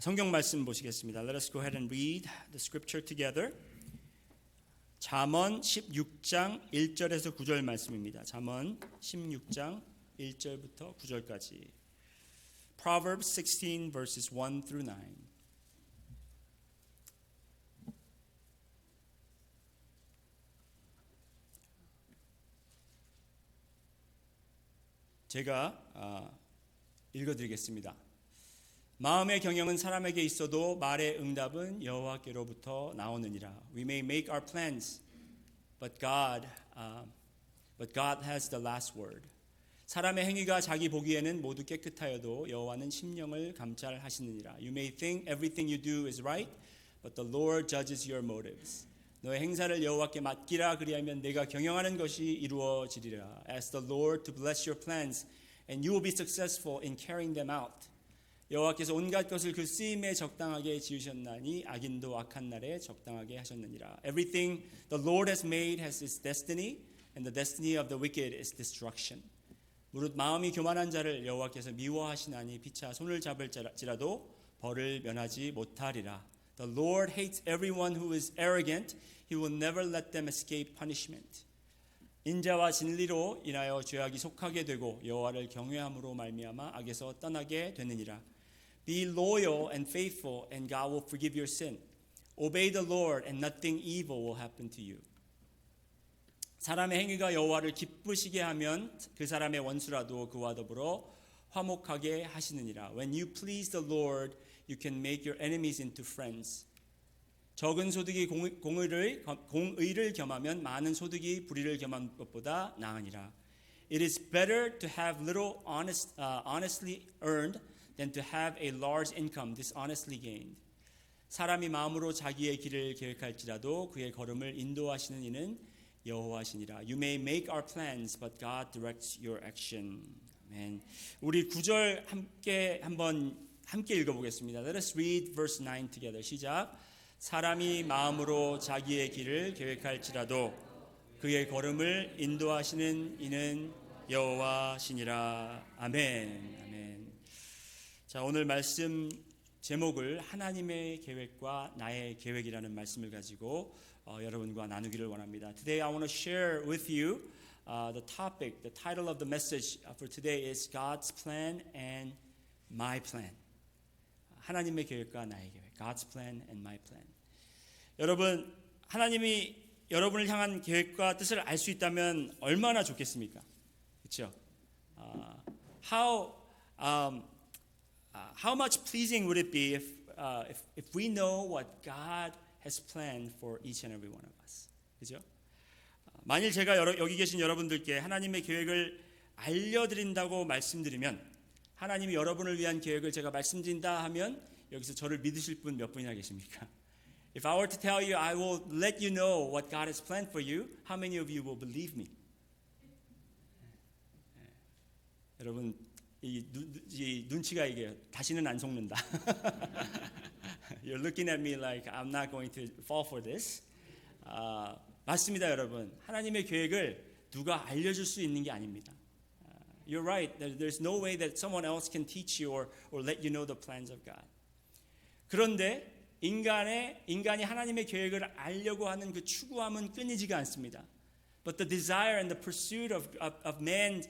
성경 말씀 보시겠습니다. Let us go ahead and read the scripture together. 잠언 16장 1절에서 9절 말씀입니다. 잠언 16장 1절부터 9절까지. Proverbs 16 verses 1 through 9. 제가 읽어드리겠습니다. 마음의 경영은 사람에게 있어도 말의 응답은 여호와께로부터 나오느니라. We may make our plans, but God has the last word. 사람의 행위가 자기 보기에는 모두 깨끗하여도 여호와는 심령을 감찰하시느니라. You may think everything you do is right, but the Lord judges your motives. 너의 행사를 여호와께 맡기라. 그리하면 내가 경영하는 것이 이루어지리라. Ask the Lord to bless your plans, and you will be successful in carrying them out. 여호와께서 온갖 것을 그 쓰임에 적당하게 지으셨나니 악인도 악한 날에 적당하게 하셨느니라. Everything the Lord has made has its destiny, and the destiny of the wicked is destruction. 무릇 마음이 교만한 자를 여호와께서 미워하시나니 피차 손을 잡을지라도 벌을 면하지 못하리라. The Lord hates everyone who is arrogant. He will never let them escape punishment. 인자와 진리로 인하여 죄악이 속하게 되고 여호와를 경외함으로 말미암아 악에서 떠나게 되느니라. Be loyal and faithful, and God will forgive your sin. Obey the Lord, and nothing evil will happen to you. 사람의 행위가 여호와를 기쁘시게 하면 그 사람의 원수라도 그와 더불어 화목하게 하시느니라. When you please the Lord, you can make your enemies into friends. 적은 소득이 공의를 겸하면 많은 소득이 불의를 겸한 것보다 나으니라. It is better to have little honestly earned than to have a large income dishonestly gained. 사람이 마음으로 자기의 길을 계획할지라도 그의 걸음을 인도하시는 이는 여호와시니라. You may make our plans, but God directs your action. 아멘. 우리 9절 함께 읽어보겠습니다. Let us read verse 9 together. 시작. 사람이 마음으로 자기의 길을 계획할지라도 그의 걸음을 인도하시는 이는 여호와시니라. 아멘. 아멘. 자, 오늘 말씀 제목을 하나님의 계획과 나의 계획이라는 말씀을 가지고 여러분과 나누기를 원합니다. Today I want to share with you the topic, the title of the message for today is God's plan and my plan. 하나님의 계획과 나의 계획. God's plan and my plan. 여러분, 하나님이 여러분을 향한 계획과 뜻을 알 수 있다면 얼마나 좋겠습니까? 그렇죠? How much pleasing would it be if we know what God has planned for each and every one of us? 그죠? 만일 제가 여기 계신 여러분들께 하나님의 계획을 알려드린다고 말씀드리면, 하나님이 여러분을 위한 계획을 제가 말씀드린다 하면 여기서 저를 믿으실 분 몇 분이나 계십니까? If I were to tell you, I will let you know what God has planned for you, how many of you will believe me? 여러분, 이 눈치가 이게 다시는 안 속는다. You're looking at me like I'm not going to fall for this. 맞습니다, 여러분. 하나님의 계획을 누가 알려줄 수 있는 게 아닙니다. You're right. There's no way that someone else can teach you or let you know the plans of God. 그런데 인간이 하나님의 계획을 알려고 하는 그 추구함은 끊이지가 않습니다. But the desire and the pursuit of man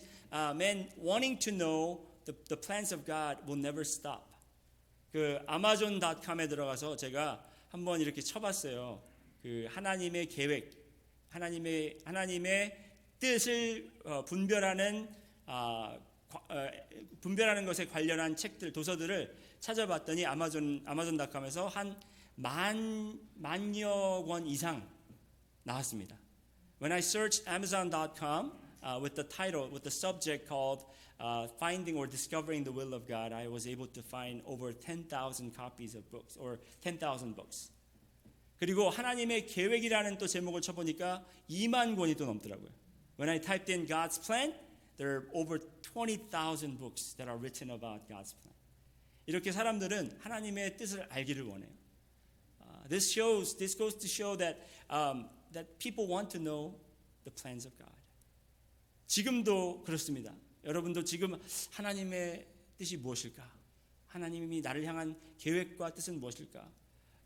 wanting to know the plans of God will never stop. 그 Amazon.com에 들어가서 제가 한번 이렇게 쳐봤어요. 그 하나님의 계획, 하나님의 뜻을 분별하는 것에 관련한 책들, 도서들을 찾아봤더니 아마존닷컴에서 한 만여 권 이상 나왔습니다. When I searched Amazon.com with the title, with the subject called Finding or Discovering the Will of God, I was able to find over 10,000 copies of books, or 10,000 books. 그리고 하나님의 계획이라는 또 제목을 쳐보니까 2만 권이 또 넘더라고요. When I typed in God's plan, there are over 20,000 books that are written about God's plan. 이렇게 사람들은 하나님의 뜻을 알기를 원해요. This goes to show that people want to know the plans of God. 지금도 그렇습니다. 여러분도 지금 하나님의 뜻이 무엇일까? 하나님이 나를 향한 계획과 뜻은 무엇일까?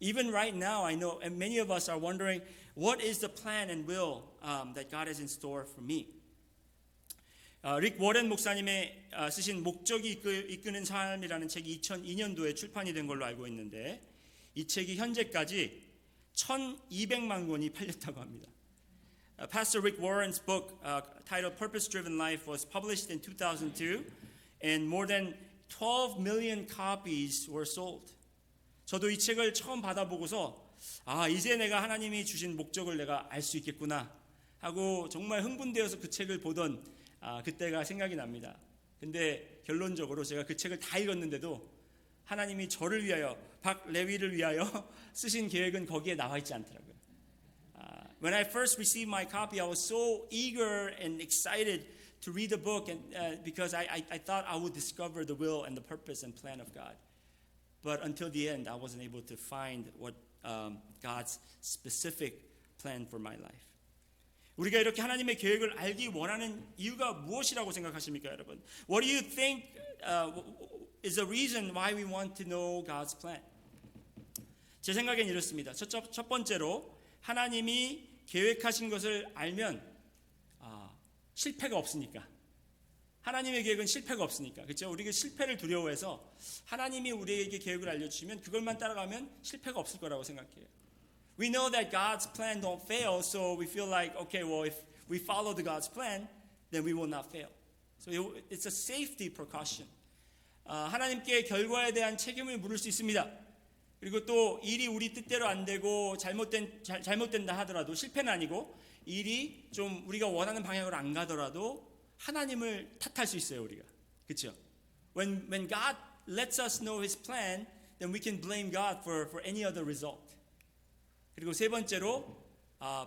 Even right now, I know and many of us are wondering, what is the plan and will that God has in store for me? 릭 워렌 목사님의 쓰신 목적이 이끄는 삶이라는 책이 2002년도에 출판이 된 걸로 알고 있는데 이 책이 현재까지 1,200만 권이 팔렸다고 합니다. Pastor Rick Warren's book titled Purpose Driven Life was published in 2002 and more than 12 million copies were sold. 저도 이 책을 처음 받아보고서 이제 내가 하나님이 주신 목적을 내가 알 수 있겠구나 하고 정말 흥분되어서 그 책을 보던 그때가 생각이 납니다. 근데 결론적으로 제가 그 책을 다 읽었는데도 하나님이 저를 위하여 박레위를 위하여 쓰신 계획은 거기에 나와 있지 않더라고요. When I first received my copy, I was so eager and excited to read the book, and because I thought I would discover the will and the purpose and plan of God. But until the end, I wasn't able to find what God's specific plan for my life. 우리가 이렇게 하나님의 계획을 알기 원하는 이유가 무엇이라고 생각하십니까, 여러분? What do you think is the reason why we want to know God's plan? 제 생각엔 이렇습니다. 첫 번째로 하나님이 계획하신 것을 알면 실패가 없으니까. 하나님의 계획은 실패가 없으니까. 그렇죠? 우리가 실패를 두려워해서 하나님이 우리에게 계획을 알려주시면 그걸만 따라가면 실패가 없을 거라고 생각해요. We know that God's plan don't fail, so we feel like, okay, well, if we follow the God's plan, then we will not fail. So it's a safety precaution. 하나님께 결과에 대한 책임을 물을 수 있습니다. 그리고 또 일이 우리 뜻대로 안 되고 잘못된다 하더라도 실패는 아니고 일이 좀 우리가 원하는 방향으로 안 가더라도 하나님을 탓할 수 있어요, 우리가. 그렇죠? When God lets us know His plan, then we can blame God for any other result. 그리고 세 번째로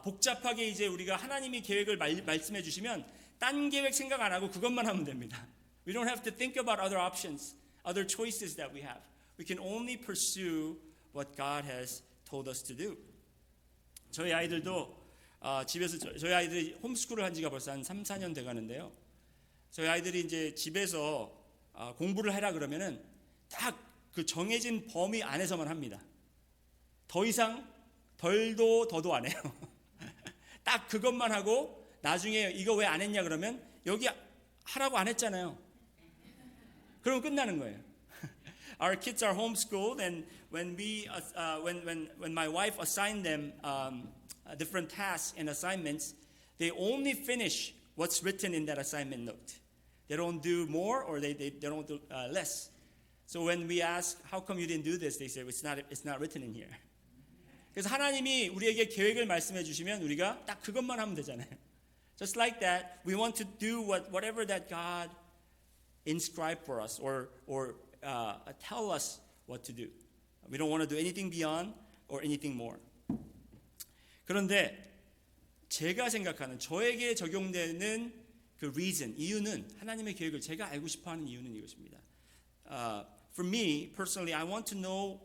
복잡하게 이제 우리가 하나님이 계획을 말씀해 주시면 딴 계획 생각 안 하고 그것만 하면 됩니다. We don't have to think about other options, other choices that we have. We can only pursue what God has told us to do. 저희 아이들도 집에서 저희 아이들이 홈스쿨을 한 지가 벌써 한 3, 4년 돼 가는데요. 저희 아이들이 이제 집에서 공부를 하라 그러면은 딱 그 정해진 범위 안에서만 합니다. 더 이상 덜도 더도 안 해요. 딱 그것만 하고 나중에 이거 왜 안 했냐 그러면 여기 하라고 안 했잖아요. 그럼 끝나는 거예요. Our kids are homeschooled, and when my wife assigned them different tasks and assignments, they only finish what's written in that assignment note. They don't do more, or they don't do less. So when we ask, how come you didn't do this? They say, it's not written in here. 그래서 하나님이 우리에게 계획을 말씀해 주시면 우리가 딱 그것만 하면 되잖아요. Just like that, we want to do whatever that God inscribed for us, or tell us what to do. We don't want to do anything beyond or anything more. 그런데 제가 생각하는 저에게 적용되는 그 reason, 이유는 하나님의 계획을 제가 알고 싶어하는 이유는 이것입니다. For me personally, I want to know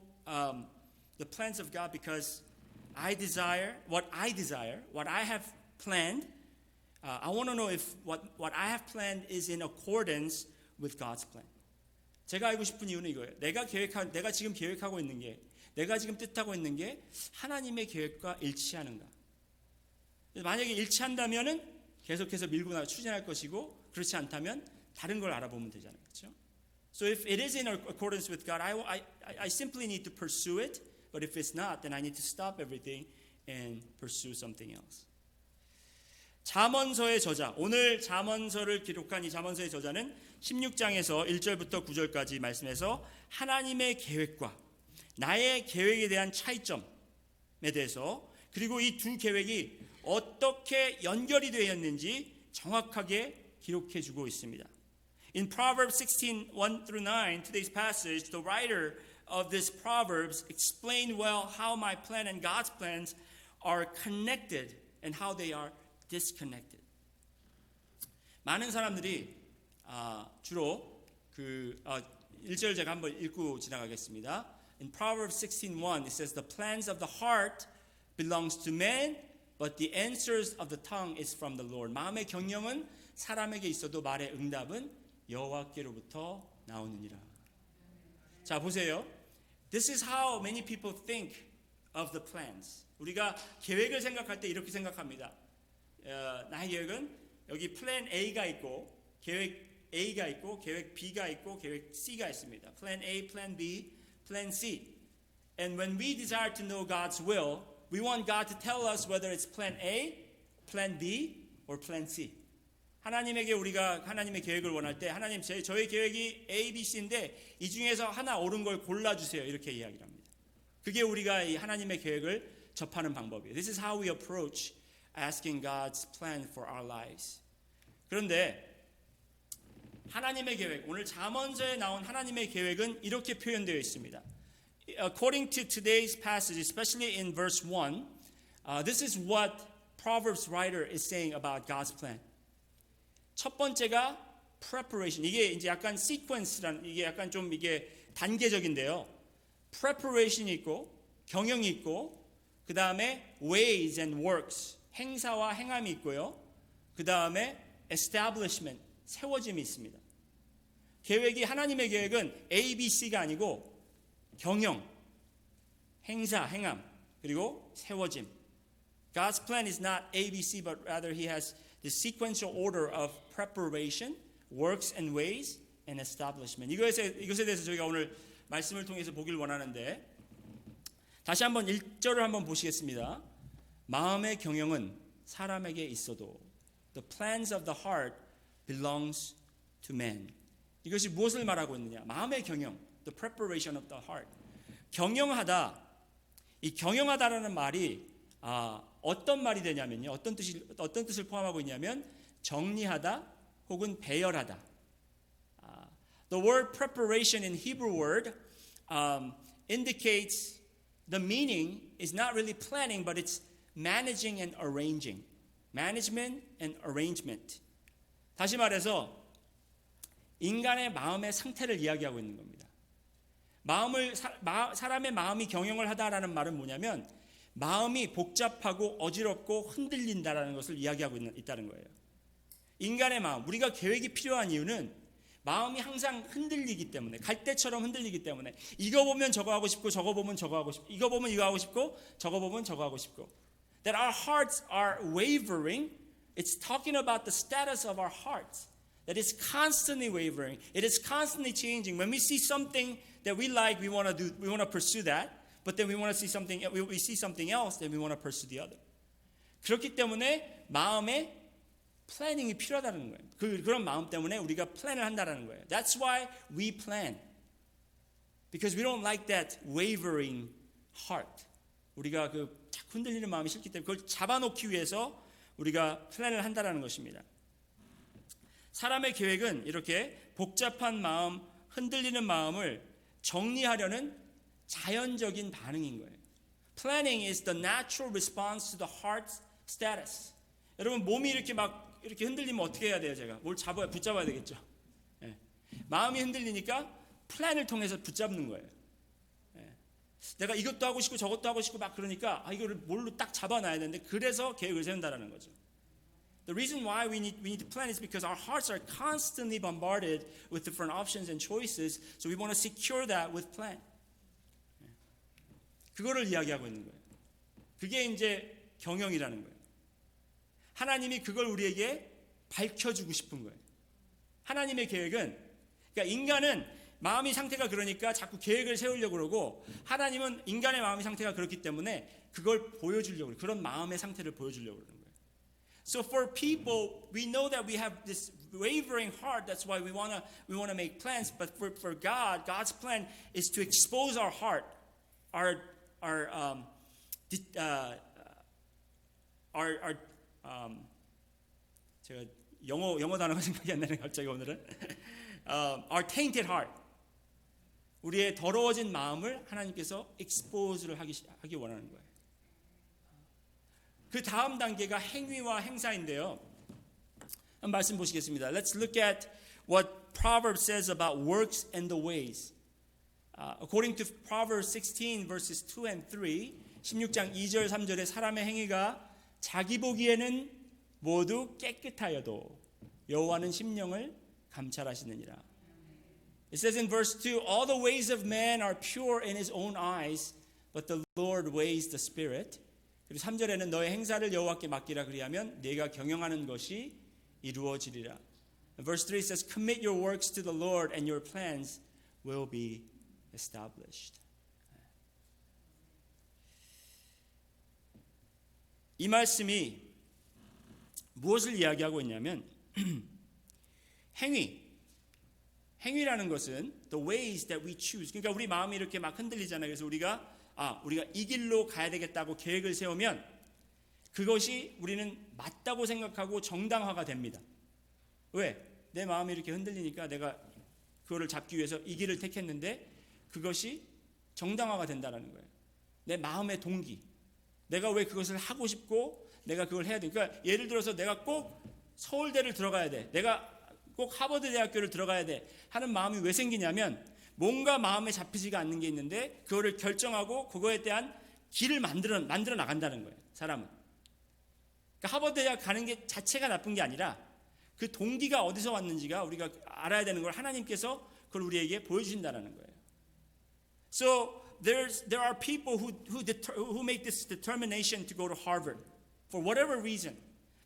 the plans of God because what I have planned. I want to know if what I have planned is in accordance with God's plan. 제가 알고 싶은 이유는 이거예요. 내가 지금 계획하고 있는 게, 내가 지금 뜻하고 있는 게 하나님의 계획과 일치하는가? 만약에 일치한다면은 계속해서 밀고 나가 추진할 것이고, 그렇지 않다면 다른 걸 알아보면 되잖아요, 그렇죠? So if it is in accordance with God, I simply need to pursue it. But if it's not, then I need to stop everything and pursue something else. 잠언서의 저자, 오늘 잠언서를 기록한 이 잠언서의 저자는 16장에서 1절부터 9절까지 말씀해서 하나님의 계획과 나의 계획에 대한 차이점에 대해서, 그리고 이 두 계획이 어떻게 연결이 되어 있는지 정확하게 기록해 주고 있습니다. In Proverbs 16:1-9, today's passage, the writer of this Proverbs explain well how my plan and God's plans are connected and how they are disconnected. 많은 사람들이 주로 그 1절 제가 한번 읽고 지나가겠습니다. In Proverbs 16:1 it says the plans of the heart belongs to man, but the answers of the tongue is from the Lord. 마음의 경영은 사람에게 있어도 말의 응답은 여호와께로부터 나오느니라. 자, 보세요. This is how many people think of the plans. 우리가 계획을 생각할 때 이렇게 생각합니다. 나의 계획은 여기 플랜 A가 있고 계획 A가 있고 계획 B가 있고 계획 C가 있습니다. 플랜 A, 플랜 B, 플랜 C. And when we desire to know God's will, we want God to tell us whether it's plan A, plan B, or plan C. 하나님에게 우리가 하나님의 계획을 원할 때 하나님 저희 계획이 A, B, C인데 이 중에서 하나 옳은 걸 골라주세요. 이렇게 이야기를 합니다. 그게 우리가 이 하나님의 계획을 접하는 방법이에요. This is how we approach asking God's plan for our lives. 그런데 하나님의 계획, 오늘 잠언서에 나온 하나님의 계획은 이렇게 표현되어 있습니다. According to today's passage, especially in verse 1, this is what Proverbs writer is saying about God's plan. 첫 번째가 preparation. 이게 이제 약간 sequence란 이게 약간 좀 이게 단계적인데요. preparation이 있고 경영이 있고 그 다음에 ways and works 행사와 행함이 있고요. 그 다음에 establishment 세워짐이 있습니다. 계획이 하나님의 계획은 A, B, C가 아니고 경영, 행사, 행함 그리고 세워짐. God's plan is not A, B, C, but rather He has the sequential order of preparation, works and ways, and establishment. 이것에 대해서 저희가 오늘 말씀을 통해서 보길 원하는데 다시 한번 1절을 한번 보시겠습니다. 마음의 경영은 사람에게 있어도 the plans of the heart belongs to man. 이것이 무엇을 말하고 있느냐? 마음의 경영, the preparation of the heart. 경영하다. 이 경영하다라는 말이 어떤 말이 되냐면요. 어떤 뜻을 포함하고 있냐면 정리하다 혹은 배열하다. The word preparation in Hebrew word indicates the meaning is not really planning, but it's managing and arranging. Management and arrangement. 다시 말해서 인간의 마음의 상태를 이야기하고 있는 겁니다. 사람의 마음이 경영을 하다라는 말은 뭐냐면 마음이 복잡하고 어지럽고 흔들린다라는 것을 이야기하고 있다는 거예요. 인간의 마음, 우리가 계획이 필요한 이유는 마음이 항상 흔들리기 때문에 갈대처럼 흔들리기 때문에 이거 보면 저거 하고 싶고 저거 보면 저거 하고 싶고 이거 보면 이거 하고 싶고 저거 보면 저거 하고 싶고 That our hearts are wavering. It's talking about the status of our hearts. That is constantly wavering. It is constantly changing. When we see something that we like, we want to pursue that. But then we see something else, then we want to pursue the other. 그렇기 때문에 마음에 플래닝이 필요하다는 거예요. 그런 마음 때문에 우리가 플랜을 한다는 거예요. That's why we plan. Because we don't like that wavering heart. 우리가 자꾸 흔들리는 마음이 싫기 때문에 그걸 잡아놓기 위해서 우리가 플랜을 한다는 것입니다. 사람의 계획은 이렇게 복잡한 마음, 흔들리는 마음을 정리하려는 자연적인 반응인 거예요. Planning is the natural response to the heart's status. 여러분 몸이 이렇게 흔들리면 어떻게 해야 돼요? 제가 뭘 붙잡아야 되겠죠. 예. 마음이 흔들리니까 플랜을 통해서 붙잡는 거예요. 예. 내가 이것도 하고 싶고 저것도 하고 싶고 막 그러니까 이거를 뭘로 딱 잡아놔야 되는데 그래서 계획을 세운다라는 거죠. The reason why we need to plan is because our hearts are constantly bombarded with different options and choices, so we want to secure that with plan. 그거를 이야기하고 있는 거예요. 그게 이제 경영이라는 거예요. 하나님이 그걸 우리에게 밝혀주고 싶은 거예요. 하나님의 계획은 그러니까 인간은 마음의 상태가 그러니까 자꾸 계획을 세우려고 그러고 하나님은 인간의 마음의 상태가 그렇기 때문에 그걸 보여주려고 그래요. 그런 마음의 상태를 보여주려고 그러는 거예요. So for people, we know that we have this wavering heart. That's why we want to make plans. But for God, God's plan is to expose our heart, 제가 영어 단어가 생각이 안 나네 갑자기 오늘은. Our tainted heart. 우리의 더러워진 마음을 하나님께서 expose를 하기 원하는 거예요. 그 다음 단계가 행위와 행사인데요. 한 말씀 보시겠습니다. Let's look at what Proverbs says about works and the ways. According to Proverbs 16 verses 2 and 3, 16장 2절 3절에 사람의 행위가 자기 보기에는 모두 깨끗하여도 여호와는 심령을 감찰하시느니라. It says in verse 2, all the ways of man are pure in his own eyes, but the Lord weighs the spirit. 그리고 3절에는 너의 행사를 여호와께 맡기라 그리하면 네가 경영하는 것이 이루어지리라. Verse 3 says, commit your works to the Lord and your plans will be established. 이 말씀이 무엇을 이야기하고 있냐면 행위라는 것은 the ways that we choose. 그러니까 우리 마음이 이렇게 막 흔들리잖아요. 그래서 우리가 이 길로 가야 되겠다고 계획을 세우면 그것이 우리는 맞다고 생각하고 정당화가 됩니다. 왜? 내 마음이 이렇게 흔들리니까 내가 그거를 잡기 위해서 이 길을 택했는데 그것이 정당화가 된다는 거예요. 내 마음의 동기. 내가 왜 그것을 하고 싶고 내가 그걸 해야 돼. 그러니까 예를 들어서 내가 꼭 서울대를 들어가야 돼. 내가 꼭 하버드 대학교를 들어가야 돼 하는 마음이 왜 생기냐면 뭔가 마음에 잡히지가 않는 게 있는데 그거를 결정하고 그거에 대한 길을 만들어 나간다는 거예요. 사람은. 그러니까 하버드 대학 가는 게 자체가 나쁜 게 아니라 그 동기가 어디서 왔는지가 우리가 알아야 되는 걸 하나님께서 그걸 우리에게 보여주신다는 거예요. So there are people who make this determination to go to Harvard for whatever reason.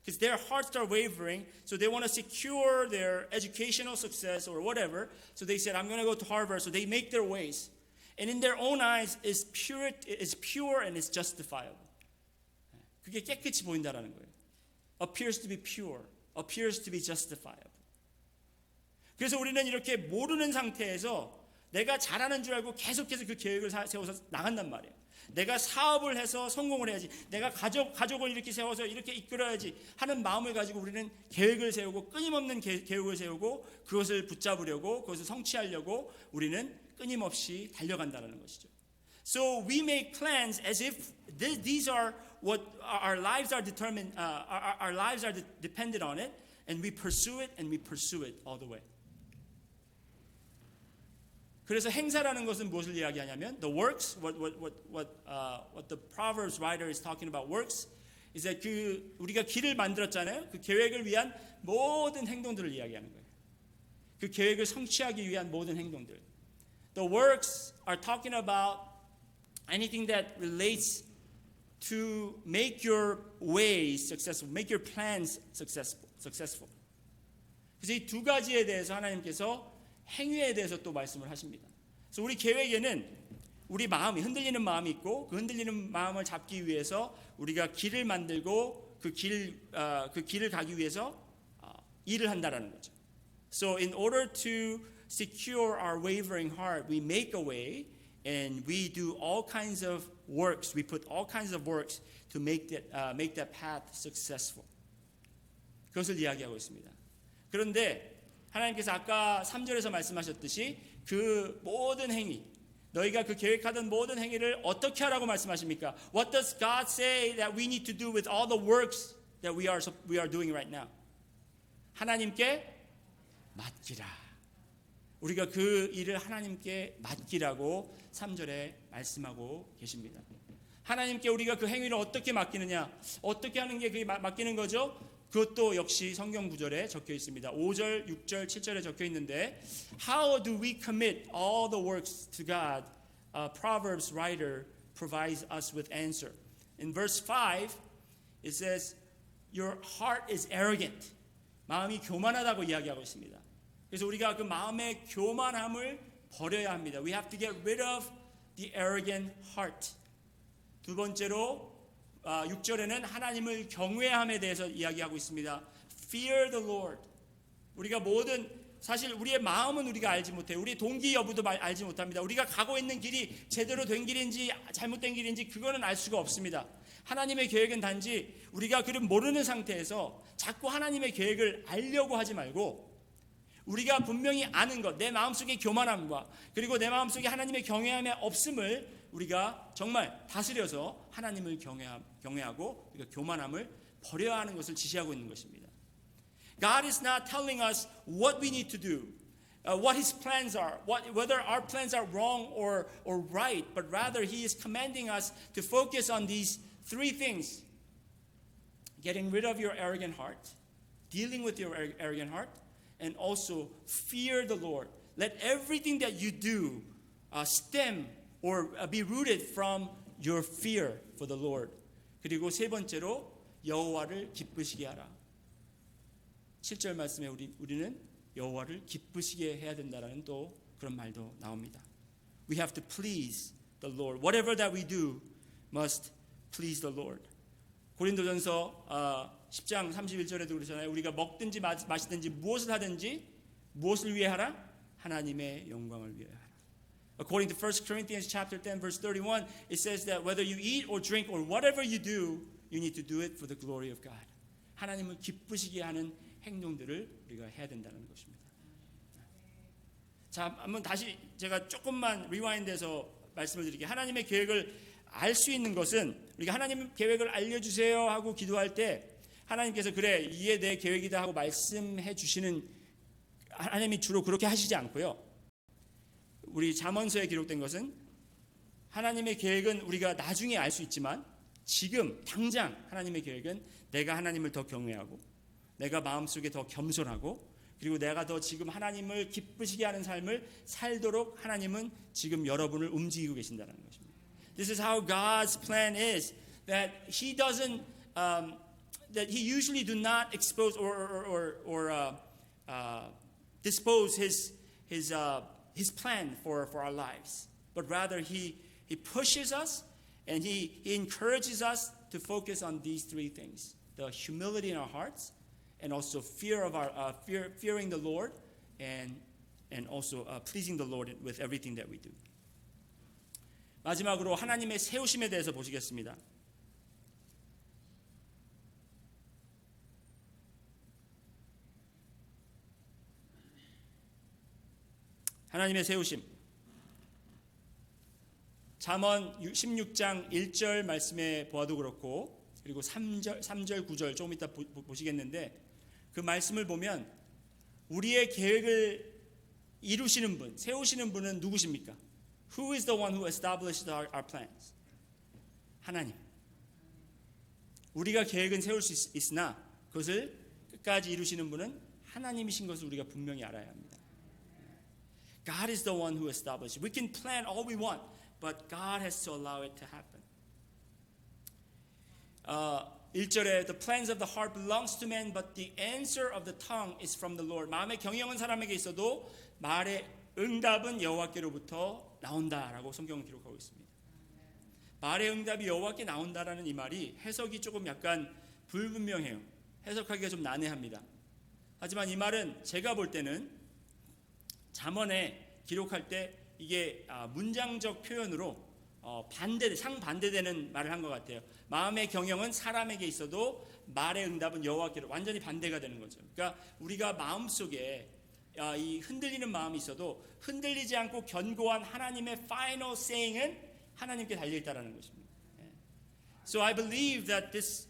Because their hearts are wavering, so they want to secure their educational success or whatever. So they said, I'm going to go to Harvard. So they make their ways. And in their own eyes, is pure and is justifiable. 그게 깨끗이 보인다라는 거예요. Appears to be pure, appears to be justifiable. 그래서 우리는 이렇게 모르는 상태에서 내가 잘하는 줄 알고 계속해서 그 계획을 세워서 나간단 말이에요. 내가 사업을 해서 성공을 해야지. 내가 가족을 이렇게 세워서 이렇게 이끌어야지 하는 마음을 가지고 우리는 계획을 세우고 끊임없는 계획을 세우고 그것을 붙잡으려고 그것을 성취하려고 우리는 끊임없이 달려간다는 것이죠. So we make plans as if these are what our lives are determined. Our lives are dependent on it, and we pursue it all the way. 그래서 행사라는 것은 무엇을 이야기하냐면 the works, what the Proverbs writer is talking about works, is that 우리가 길을 만들었잖아요. 그 계획을 위한 모든 행동들을 이야기하는 거예요. 그 계획을 성취하기 위한 모든 행동들. The works are talking about anything that relates to make your ways successful, make your plans successful. 그래서 이 두 가지에 대해서 하나님께서 행위에 대해서 또 말씀을 하십니다. 그래서 우리 계획에는 우리 마음이 흔들리는 마음이 있고 그 흔들리는 마음을 잡기 위해서 우리가 길을 만들고 그 길을 가기 위해서 일을 한다라는 거죠. So in order to secure our wavering heart, we make a way and we do all kinds of works. We put all kinds of works to make that path successful. 그것을 이야기하고 있습니다. 그런데 하나님께서 아까 3절에서 말씀하셨듯이 그 모든 행위, 너희가 그 계획하던 모든 행위를 어떻게 하라고 말씀하십니까? What does God say that we need to do with all the works that we are doing right now? 하나님께 맡기라. 우리가 그 일을 하나님께 맡기라고 3절에 말씀하고 계십니다. 하나님께 우리가 그 행위를 어떻게 맡기느냐? 어떻게 하는 게 그게 맡기는 거죠? 그것도 역시 성경 구절에 적혀 있습니다. 5절, 6절, 7절에 적혀 있는데 How do we commit all the works to God? Proverbs writer provides us with answer. In verse 5, it says, Your heart is arrogant. 마음이 교만하다고 이야기하고 있습니다. 그래서 우리가 그 마음의 교만함을 버려야 합니다. We have to get rid of the arrogant heart. 두 번째로 6절에는 하나님을 경외함에 대해서 이야기하고 있습니다. Fear the Lord. 우리가 사실 우리의 마음은 우리가 알지 못해요. 우리의 동기 여부도 알지 못합니다. 우리가 가고 있는 길이 제대로 된 길인지 잘못된 길인지 그거는 알 수가 없습니다. 하나님의 계획은 단지 우리가 그를 모르는 상태에서 자꾸 하나님의 계획을 알려고 하지 말고 우리가 분명히 아는 것, 내 마음속의 교만함과 그리고 내 마음속에 하나님의 경외함의 없음을 우리가 정말 다스려서 하나님을 경외하고 우리가 교만함을 버려야 하는 것을 지시하고 있는 것입니다. God is not telling us what we need to do, what His plans are, whether our plans are wrong or right, but rather He is commanding us to focus on these three things: getting rid of your arrogant heart, dealing with your arrogant heart, and also fear the Lord. Let everything that you do stem or be rooted from your fear for the Lord. 그리고 세 번째로 여호와를 기쁘시게 하라. 7절 말씀에 우리는 여호와를 기쁘시게 해야 된다라는 또 그런 말도 나옵니다. We have to please the Lord. Whatever that we do must please the Lord. 고린도전서 10장 31절에도 그러잖아요. 우리가 먹든지 마시든지 무엇을 하든지 무엇을 위해 하라? 하나님의 영광을 위해 하라. According to 1 Corinthians chapter 10 verse 31, it says that whether you eat or drink or whatever you do, you need to do it for the glory of God. 하나님을 기쁘시게 하는 행동들을 우리가 해야 된다는 것입니다. 자, 한번 다시 제가 조금만 리와인드해서 말씀을 드릴게요. 하나님의 계획을 알 수 있는 것은 우리가 하나님 계획을 알려주세요 하고 기도할 때 하나님께서 그래 이게 내 계획이다 하고 말씀해 주시는 하나님이 주로 그렇게 하시지 않고요. 우리 잠언서에 기록된 것은 하나님의 계획은 우리가 나중에 알 수 있지만 지금 당장 하나님의 계획은 내가 하나님을 더 경외하고 내가 마음속에 더 겸손하고 그리고 내가 더 지금 하나님을 기쁘시게 하는 삶을 살도록 하나님은 지금 여러분을 움직이고 계신다는 것입니다. This is how God's plan is. That He doesn't, that He usually do not expose or dispose His plan for our lives, but rather He pushes us and He encourages us to focus on these three things: the humility in our hearts, and also fearing the Lord, and also pleasing the Lord with everything that we do. 마지막으로 하나님의 세우심에 대해서 보시겠습니다. 하나님의 세우심. 잠언 16장 1절 말씀에 보아도 그렇고 그리고 3절 9절 조금 이따 보시겠는데 그 말씀을 보면 우리의 계획을 이루시는 분, 세우시는 분은 누구십니까? Who is the one who established our plans? 하나님. 우리가 계획은 세울 수 있으나 그것을 끝까지 이루시는 분은 하나님이신 것을 우리가 분명히 알아야 합니다. God is the one who established. We can plan all we want, but God has to allow it to happen. 1절에 The plans of the heart belongs to man, but the answer of the tongue is from the Lord. 마음의 경영은 사람에게 있어도 말의 응답은 여호와께로부터 나온다라고 성경은 기록하고 있습니다. 말의 응답이 여호와께 나온다라는 이 말이 해석이 조금 약간 불분명해요. 해석하기가 좀 난해합니다. 하지만 이 말은 제가 볼 때는 잠언에 기록할 때 이게 문장적 표현으로 상반대되는 말을 한 것 같아요. 마음의 경영은 사람에게 있어도 말의 응답은 여호와께로 완전히 반대가 되는 거죠. 그러니까 우리가 마음속에 이 흔들리는 마음이 있어도 흔들리지 않고 견고한 하나님의 final saying은 하나님께 달려있다는 것입니다. So I believe that this,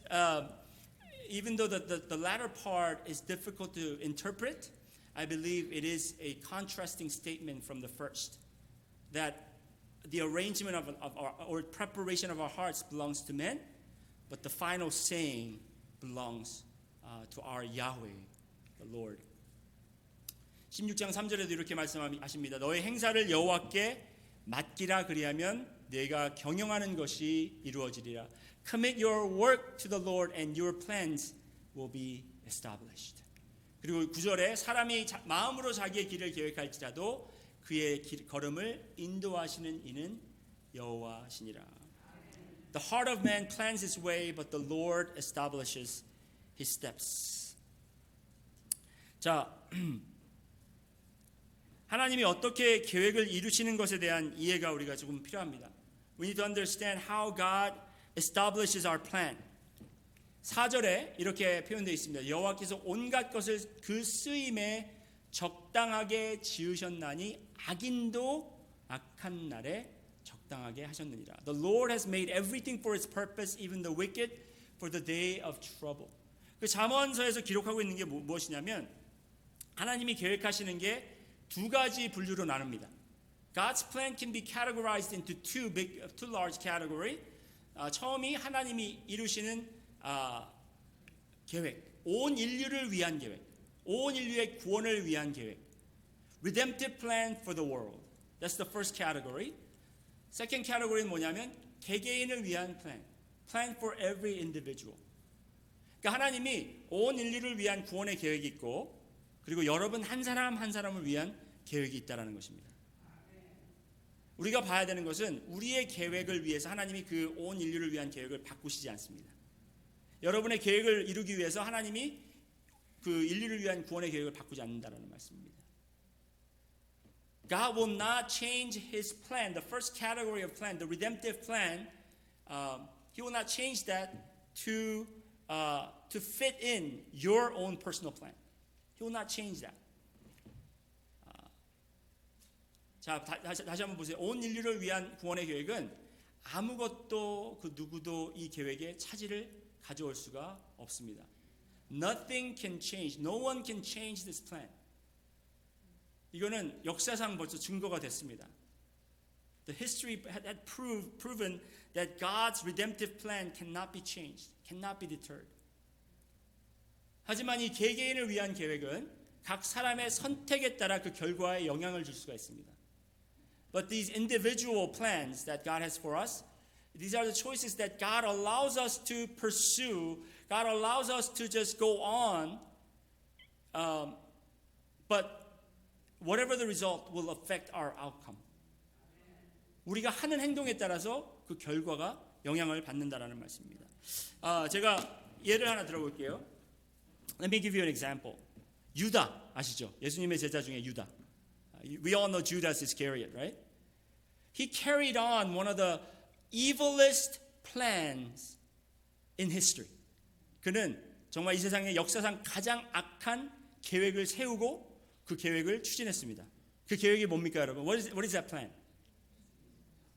even though the latter part is difficult to interpret, I believe it is a contrasting statement from the first. That the arrangement of our, or preparation of our hearts belongs to men, but the final saying belongs to our Yahweh, the Lord. 16장 3절에도 이렇게 말씀하십니다. 너의 행사를 여호와께 맡기라 그리하면 내가 경영하는 것이 이루어지리라. Commit your work to the Lord and your plans will be established. 그리고 9절에 사람이 마음으로 자기의 길을 계획할지라도 그의 걸음을 인도하시는 이는 여호와시니라. The heart of man plans his way, but the Lord establishes his steps. 자, 하나님이 어떻게 계획을 이루시는 것에 대한 이해가 우리가 조금 필요합니다. We need to understand how God establishes our plan. 4절에 이렇게 표현되어 있습니다. 여호와께서 온갖 것을 그 쓰임에 적당하게 지으셨나니 악인도 악한 날에 적당하게 하셨느니라. The Lord has made everything for His purpose, even the wicked for the day of trouble. 그 잠언서에서 기록하고 있는 게 무엇이냐면 하나님이 계획하시는 게 두 가지 분류로 나눕니다. God's plan can be categorized into two large category. 처음이 하나님이 이루시는 계획, 온 인류를 위한 계획, 온 인류의 구원을 위한 계획. redemptive plan for the world. That's the first category. Second category는 뭐냐면 개개인을 위한 plan for every individual. 그러니까 하나님이 온 인류를 위한 구원의 계획이 있고 그리고 여러분 한 사람 한 사람을 위한 계획이 있다는 것입니다. 우리가 봐야 되는 것은 우리의 계획을 위해서 하나님이 그 온 인류를 위한 계획을 바꾸시지 않습니다. 여러분의 계획을 이루기 위해서 하나님이 그 인류를 위한 구원의 계획을 바꾸지 않는다는 말씀입니다. God will not change His plan. The first category of plan, the redemptive plan, He will not change that to fit in your own personal plan. He will not change that. 자, 다시 한번 보세요. 온 인류를 위한 구원의 계획은 아무것도 그 누구도 이 계획에 차질을 가져올 수가 없습니다. Nothing can change. No one can change this plan. 이거는 역사상 벌써 증거가 됐습니다. The history had proven that God's redemptive plan cannot be changed, cannot be deterred. 하지만 이 개개인을 위한 계획은 각 사람의 선택에 따라 그 결과에 영향을 줄 수가 있습니다. But these individual plans that God has for us, these are the choices that God allows us to pursue. God allows us to just go on. But whatever the result will affect our outcome. 우리가 하는 행동에 따라서 그 결과가 영향을 받는다라는 말씀입니다. 제가 예를 하나 들어볼게요. Let me give you an example. 유다 아시죠? 예수님의 제자 중에 유다. We all know Judas Iscariot, right? He carried on one of the evilest plans in history. 그는 정말 이 세상의 역사상 가장 악한 계획을 세우고 그 계획을 추진했습니다. 그 계획이 뭡니까, 여러분? What is that plan?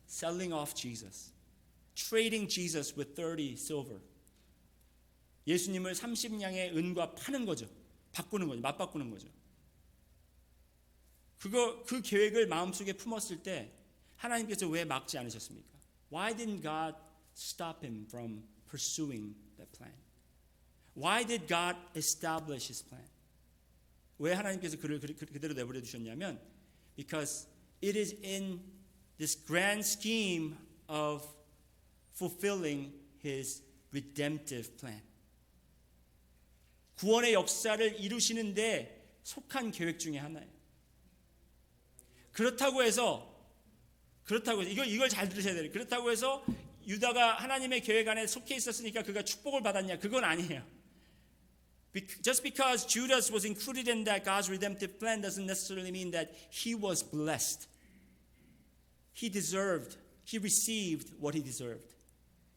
Selling off Jesus. Trading Jesus with 30 silver. 예수님을 30냥의 은과 파는 거죠. 바꾸는 거죠. 맞바꾸는 거죠. 그 계획을 마음속에 품었을 때 하나님께서 왜 막지 않으셨습니까? Why didn't God stop him from pursuing that plan? Why did God establish his plan? 왜 하나님께서 그를 그대로 내버려 두셨냐면 because it is in this grand scheme of fulfilling his redemptive plan. 구원의 역사를 이루시는데 속한 계획 중에 하나예요. 그렇다고 해서 이걸 잘 들으셔야 돼요. 그렇다고 해서 유다가 하나님의 계획 안에 속해 있었으니까 그가 축복을 받았냐? 그건 아니에요. Just because Judas was included in that God's redemptive plan doesn't necessarily mean that he was blessed. He received what he deserved.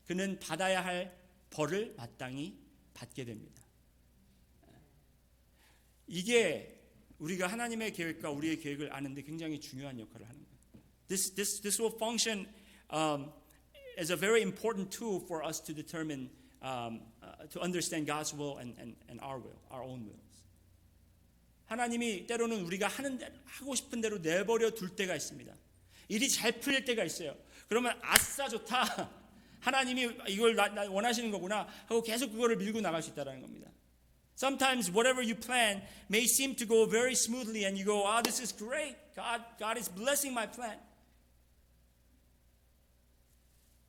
그는 받아야 할 벌을 마땅히 받게 됩니다. 이게 우리가 하나님의 계획과 우리의 계획을 아는데 굉장히 중요한 역할을 하는 거예요. This will function as a very important tool for us to determine, to understand God's will and our will, our own wills. 하나님이 때로는 우리가 하고 싶은 대로 내버려 둘 때가 있습니다. 일이 잘 풀릴 때가 있어요. 그러면 아싸 좋다. 하나님이 이걸 나 원하시는 거구나 하고 계속 그거를 밀고 나갈 수 있다는 겁니다. Sometimes whatever you plan may seem to go very smoothly and you go, this is great. God is blessing my plan.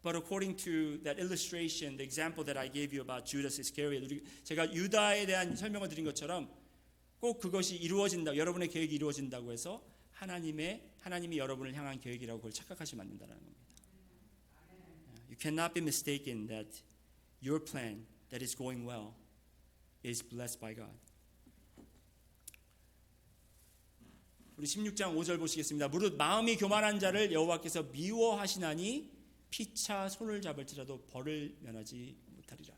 But according to that illustration, the example that I gave you about Judas Iscariot, 제가 유다에 대한 설명을 드린 것처럼 꼭 그것이 이루어진다, 여러분의 계획이 이루어진다고 해서 하나님이 여러분을 향한 계획이라고 그걸 착각하시면 안 된다는 겁니다. You cannot be mistaken that your plan that is going well is blessed by God. 우리 16장 5절 보시겠습니다. 무릇 마음이 교만한 자를 여호와께서 미워하시나니 피차 손을 잡을지라도 벌을 면하지 못하리라.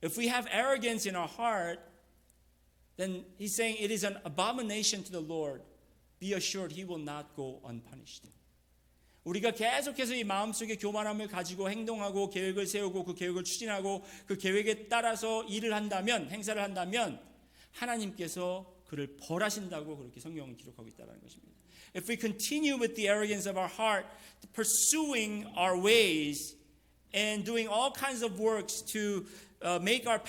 If we have arrogance in our heart, then he's saying it is an abomination to the Lord. Be assured he will not go unpunished. 우리가 계속해서 이 마음속에 교만함을 가지고 행동하고 계획을 세우고 그 계획을 추진하고 그 계획에 따라서 일을 한다면, 행사를 한다면 하나님께서 그를 벌하신다고 그렇게 성경은 기록하고 있다는 것입니다. If we continue with the arrogance of our heart, pursuing our ways and doing all kinds of works to make our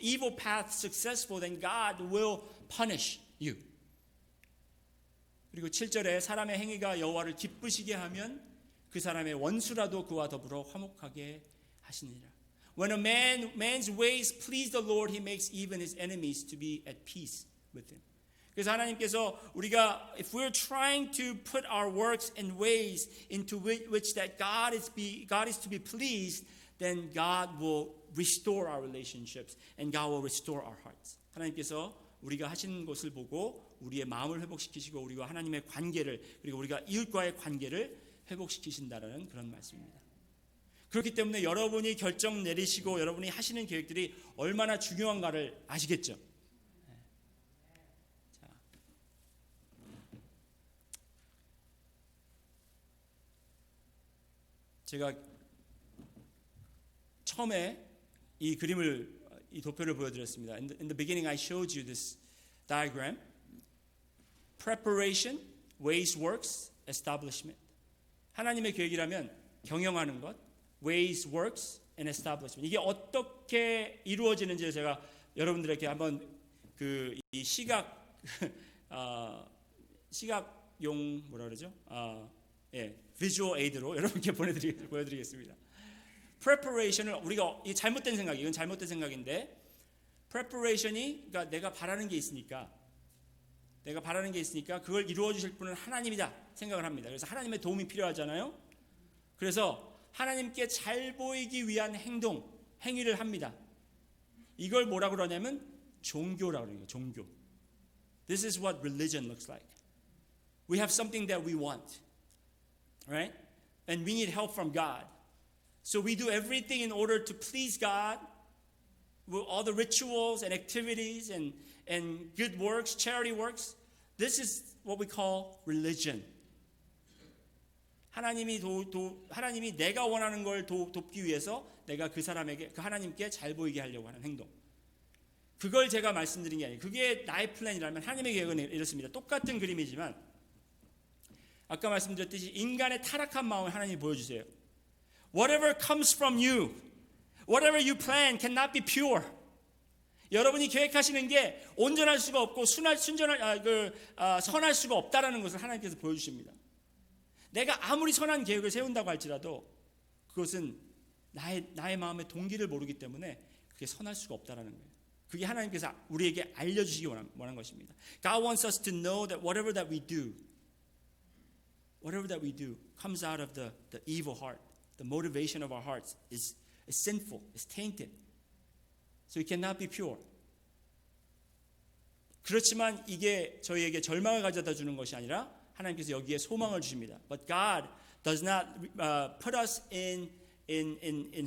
evil path successful, then God will punish you. 그리고 7절에 사람의 행위가 여호와를 기쁘시게 하면 그 사람의 원수라도 그와 더불어 화목하게 하시니라. When a man's ways please the Lord, he makes even his enemies to be at peace with him. 그래서 하나님께서 우리가 if we're trying to put our works and ways into which that God is to be pleased, then God will restore our relationships and God will restore our hearts. 하나님께서 우리가 하신 것을 보고 우리의 마음을 회복시키시고 우리와 하나님의 관계를 그리고 우리가 이웃과의 관계를 회복시키신다라는 그런 말씀입니다. 그렇기 때문에 여러분이 결정 내리시고 여러분이 하시는 계획들이 얼마나 중요한가를 아시겠죠? 자, 제가 처음에 이 도표를 보여드렸습니다. In the beginning, I showed you this diagram. Preparation, ways, works, establishment. 하나님의 계획이라면 경영하는 것, ways, works, and establishment. 이게 어떻게 이루어지는지를 제가 여러분들에게 한번 이 시각용 뭐라 그러죠? visual aid로 여러분께 보여드리겠습니다. preparation을 우리가 이 잘못된 생각이 이건 잘못된 생각인데 preparation이 그러니까 내가 바라는 게 있으니까 그걸 이루어 주실 분은 하나님이다 생각을 합니다. 그래서 하나님의 도움이 필요하잖아요. 그래서 하나님께 잘 보이기 위한 행위를 합니다. 이걸 뭐라 그러냐면 종교라고 그러는 거예요. 종교. This is what religion looks like. We have something that we want, right? And we need help from God. So we do everything in order to please God with all the rituals and activities and good works, charity works. This is what we call religion. 하나님이 내가 원하는 걸 돕기 위해서 내가 그 하나님께 잘 보이게 하려고 하는 행동. 그걸 제가 말씀드린 게 아니에요. 그게 나의 플랜이라면 하나님의 계획은 이렇습니다. 똑같은 그림이지만 아까 말씀드렸듯이 인간의 타락한 마음을 하나님이 보여주세요. Whatever comes from you, whatever you plan cannot be pure. 여러분이 계획하시는 게 온전할 수가 없고 선할 수가 없다라는 것을 하나님께서 보여주십니다. 내가 아무리 선한 계획을 세운다고 할지라도 그것은 나의 마음의 동기를 모르기 때문에 그게 선할 수가 없다라는 거예요. 그게 하나님께서 우리에게 알려주시기 원한 것입니다. God wants us to know that whatever that we do comes out of the evil heart. The motivation of our hearts is sinful, is tainted. So it cannot be pure. 그렇지만 이게 저희에게 절망을 가져다 주는 것이 아니라 하나님께서 여기에 소망을 주십니다. But God does not put us in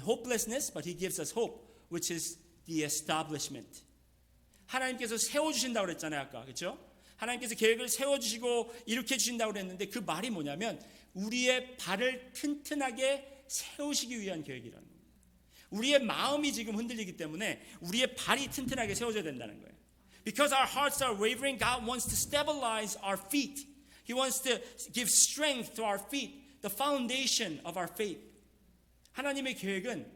hopelessness, but He gives us hope, which is the establishment. 하나님께서 세워주신다고 그랬잖아요, 아까. 그렇죠? 하나님께서 계획을 세워주시고 일으켜 주신다고 그랬는데 그 말이 뭐냐면 우리의 발을 튼튼하게 세우시기 위한 계획이라는 겁니다. 우리의 마음이 지금 흔들리기 때문에 우리의 발이 튼튼하게 세워져야 된다는 거예요. Because our hearts are wavering, God wants to stabilize our feet. He wants to give strength to our feet, the foundation of our faith. 하나님의 계획은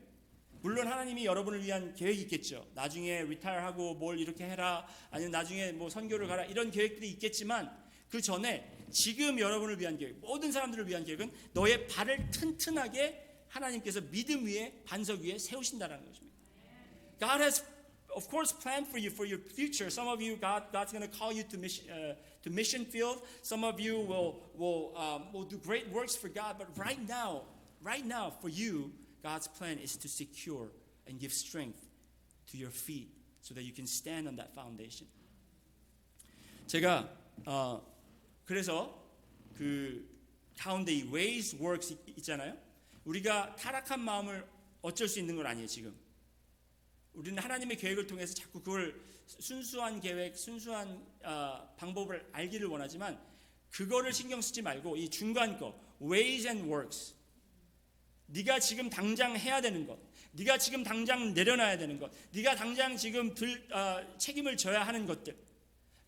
물론 하나님이 여러분을 위한 계획이 있겠죠. 나중에 리타이어하고 뭘 이렇게 해라, 아니면 나중에 뭐 선교를 가라 이런 계획들이 있겠지만 그 전에 지금 여러분을 위한 계획, 모든 사람들을 위한 계획은 너의 발을 튼튼하게 하나님께서 믿음 위에 반석 위에 세우신다라는 것입니다. God has, of course, planned for your future. Some of you, God's going to call you to mission field. Some of you will do great works for God. But right now, for you, God's plan is to secure and give strength to your feet so that you can stand on that foundation. 제가 그래서 그 가운데 이 ways, works 있잖아요. 우리가 타락한 마음을 어쩔 수 있는 건 아니에요, 지금. 우리는 하나님의 계획을 통해서 자꾸 그걸 순수한 계획, 순수한 방법을 알기를 원하지만 그거를 신경 쓰지 말고 이 중간 거, ways and works. 네가 지금 당장 해야 되는 것, 네가 지금 당장 내려놔야 되는 것, 네가 당장 지금 책임을 져야 하는 것들,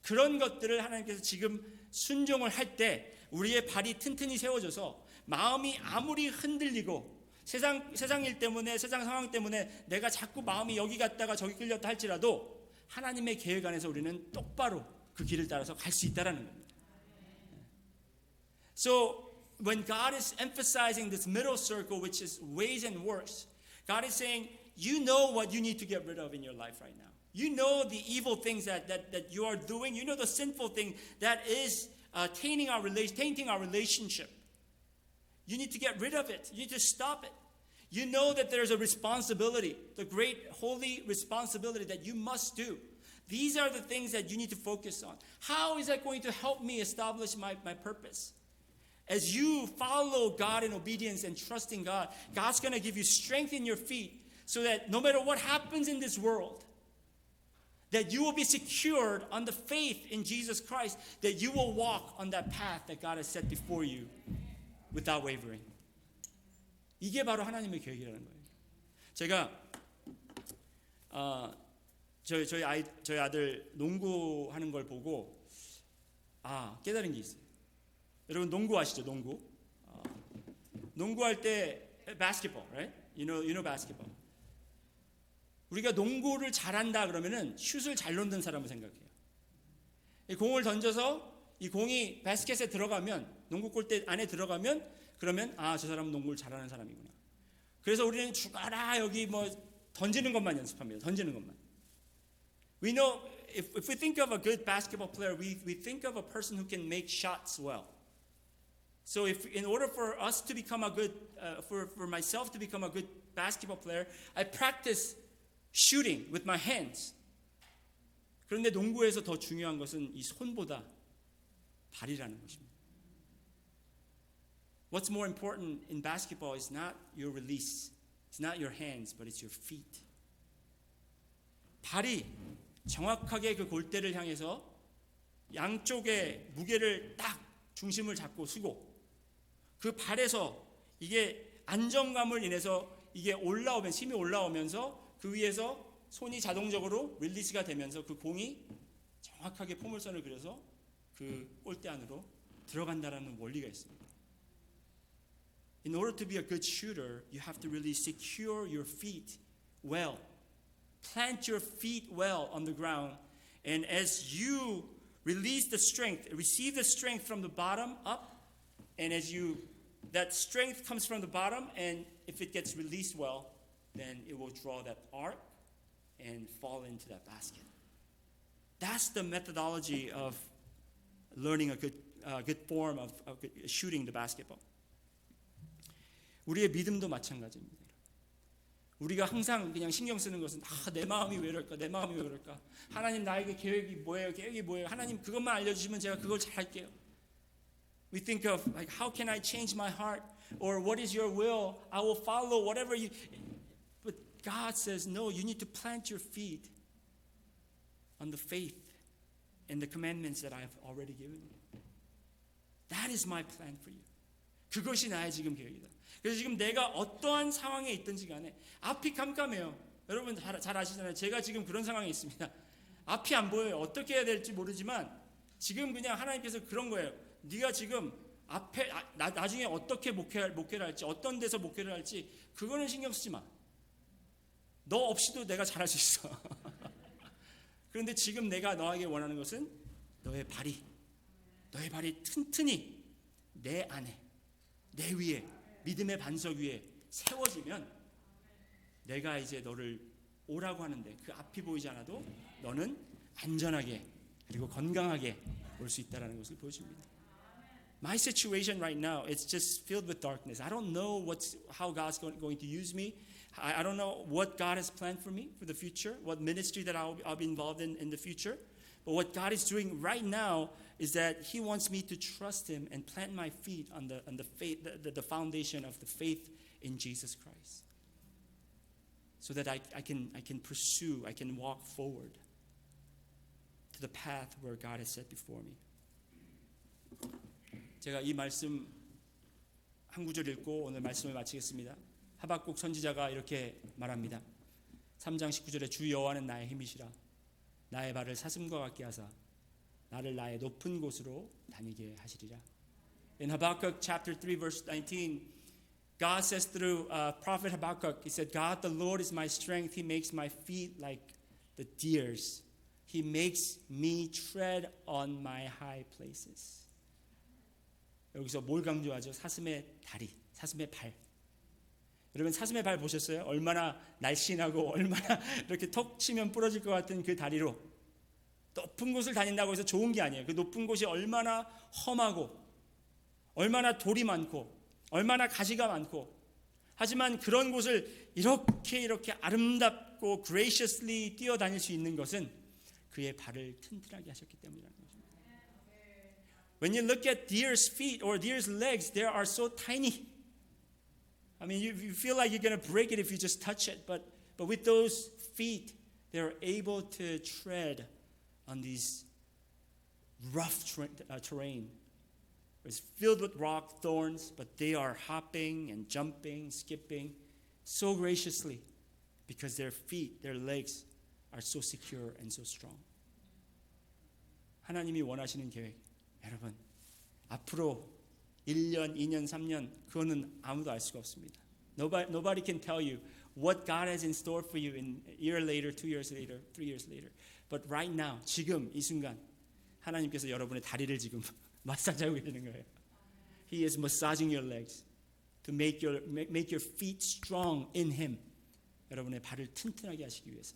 그런 것들을 하나님께서 지금 순종을 할 때 우리의 발이 튼튼히 세워져서 마음이 아무리 흔들리고 세상 일 때문에 세상 상황 때문에 내가 자꾸 마음이 여기 갔다가 저기 끌렸다 할지라도 하나님의 계획 안에서 우리는 똑바로 그 길을 따라서 갈 수 있다라는 겁니다. So when God is emphasizing this middle circle, which is ways and works, God is saying, you know what you need to get rid of in your life right now. You know the evil things that you are doing. You know the sinful thing that is tainting our relationship. You need to get rid of it. You need to stop it. You know that there's a responsibility, the great holy responsibility that you must do. These are the things that you need to focus on. How is that going to help me establish my purpose? As you follow God in obedience and trust in God, God's going to give you strength in your feet so that no matter what happens in this world, that you will be secured on the faith in Jesus Christ, that you will walk on that path that God has set before you without wavering. 이게 바로 하나님의 계획이라는 거예요. 제가 저희 아들 농구하는 걸 보고 깨달은 게 있어요. 여러분 농구 아시죠? 농구. 농구할 때 basketball, right? You know basketball. 우리가 농구를 잘한다 그러면은 슛을 잘 넣는 사람을 생각해요. 이 공을 던져서 이 공이 바스켓에 들어가면 농구 골대 안에 들어가면 그러면 저 사람은 농구를 잘하는 사람이구나. 그래서 우리는 죽어라 여기 뭐 던지는 것만 연습합니다. 던지는 것만. We know if we think of a good basketball player, we think of a person who can make shots well. So if in order for us to become a good, for myself to become a good basketball player, I practice shooting with my hands. 그런데 농구에서 더 중요한 것은 이 손보다 발이라는 것입니다. What's more important in basketball is not your release. It's not your hands, but it's your feet. 발이 정확하게 그 골대를 향해서 양쪽의 무게를 딱 중심을 잡고 쓰고 그 발에서 이게 안정감을 인해서 이게 올라오면 힘이 올라오면서 그 위에서 손이 자동적으로 릴리스가 되면서 그 공이 정확하게 포물선을 그려서 그 골대 안으로 들어간다라는 원리가 있습니다. In order to be a good shooter, you have to really secure your feet well. Plant your feet well on the ground. And as you release the strength, receive the strength from the bottom up, and that strength comes from the bottom, and if it gets released well, then it will draw that arc and fall into that basket. That's the methodology of learning a good form of shooting the basketball. 우리의 믿음도 마찬가지입니다. 우리가 항상 그냥 신경 쓰는 것은 내 마음이 왜 이럴까? 내 마음이 왜 그럴까? 하나님 나에게 계획이 뭐예요? 하나님 그것만 알려주시면 제가 그걸 잘할게요. We think of like how can I change my heart? Or what is your will? I will follow whatever you. But God says no. You need to plant your feet on the faith and the commandments that I have already given you. That is my plan for you. 그것이 나의 지금 계획이다. 그래서 지금 내가 어떠한 상황에 있든지 간에 앞이 깜깜해요. 여러분 잘 아시잖아요. 제가 지금 그런 상황에 있습니다. 앞이 안 보여요. 어떻게 해야 될지 모르지만 지금 그냥 하나님께서 그런 거예요. 네가 지금 앞에 나중에 어떻게 목회를 할지 어떤 데서 목회를 할지 그거는 신경 쓰지 마. 너 없이도 내가 잘할 수 있어. 그런데 지금 내가 너에게 원하는 것은 너의 발이 튼튼히 내 안에 내 위에 믿음의 반석 위에 세워지면 내가 이제 너를 오라고 하는데 그 앞이 보이지 않아도 너는 안전하게 그리고 건강하게 올 수 있다는 것을 보여줍니다. My situation right now, it's just filled with darkness. I don't know how God's going to use me. I don't know what God has planned for me for the future, what ministry that I'll be involved in the future. But what God is doing right now is that He wants me to trust Him and plant my feet on the faith, the foundation of the faith in Jesus Christ, so that I can pursue, I can walk forward to the path where God has set before me. 제가 이 말씀 한 구절 읽고 오늘 말씀을 마치겠습니다. 하박국 선지자가 이렇게 말합니다. 3장 19절에 주 여호와는 나의 힘이시라. 나의 발을 사슴과 같게 하사 나를 나의 높은 곳으로 다니게 하시리라. In Habakkuk chapter 3 verse 19, God says through prophet Habakkuk, He said, God the Lord is my strength. He makes my feet like the deer's. He makes me tread on my high places. 여기서 뭘 강조하죠? 사슴의 다리, 사슴의 발. 여러분 사슴의 발 보셨어요? 얼마나 날씬하고 얼마나 이렇게 턱 치면 부러질 것 같은 그 다리로 높은 곳을 다닌다고 해서 좋은 게 아니에요. 그 높은 곳이 얼마나 험하고 얼마나 돌이 많고 얼마나 가시가 많고 하지만 그런 곳을 이렇게 아름답고 graciously 뛰어다닐 수 있는 것은 그의 발을 튼튼하게 하셨기 때문이라는 거죠. When you look at deer's feet or deer's legs, they are so tiny. I mean, you feel like you're going to break it if you just touch it. But with those feet, they're able to tread on these rough terrain. It's filled with rock thorns, but they are hopping and jumping, skipping so graciously because their feet, their legs are so secure and so strong. 하나님이 원하시는 계획, 여러분, 앞으로 1년, 2년, 3년 그거는 아무도 알 수가 없습니다. Nobody can tell you what God has in store for you in a year later, 2 years later, 3 years later. But right now, 지금 이 순간 하나님께서 여러분의 다리를 지금 마사지하고 계시는 거예요. He is massaging your legs to make your feet strong in Him. 여러분의 발을 튼튼하게 하시기 위해서.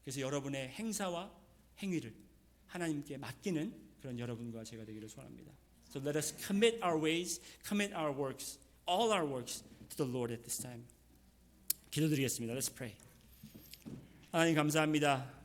그래서 여러분의 행사와 행위를 하나님께 맡기는 그런 여러분과 제가 되기를 소원합니다. So let us commit our ways, commit our works, all our works to the Lord at this time. 기도드리겠습니다. Let's pray. 하나님 감사합니다.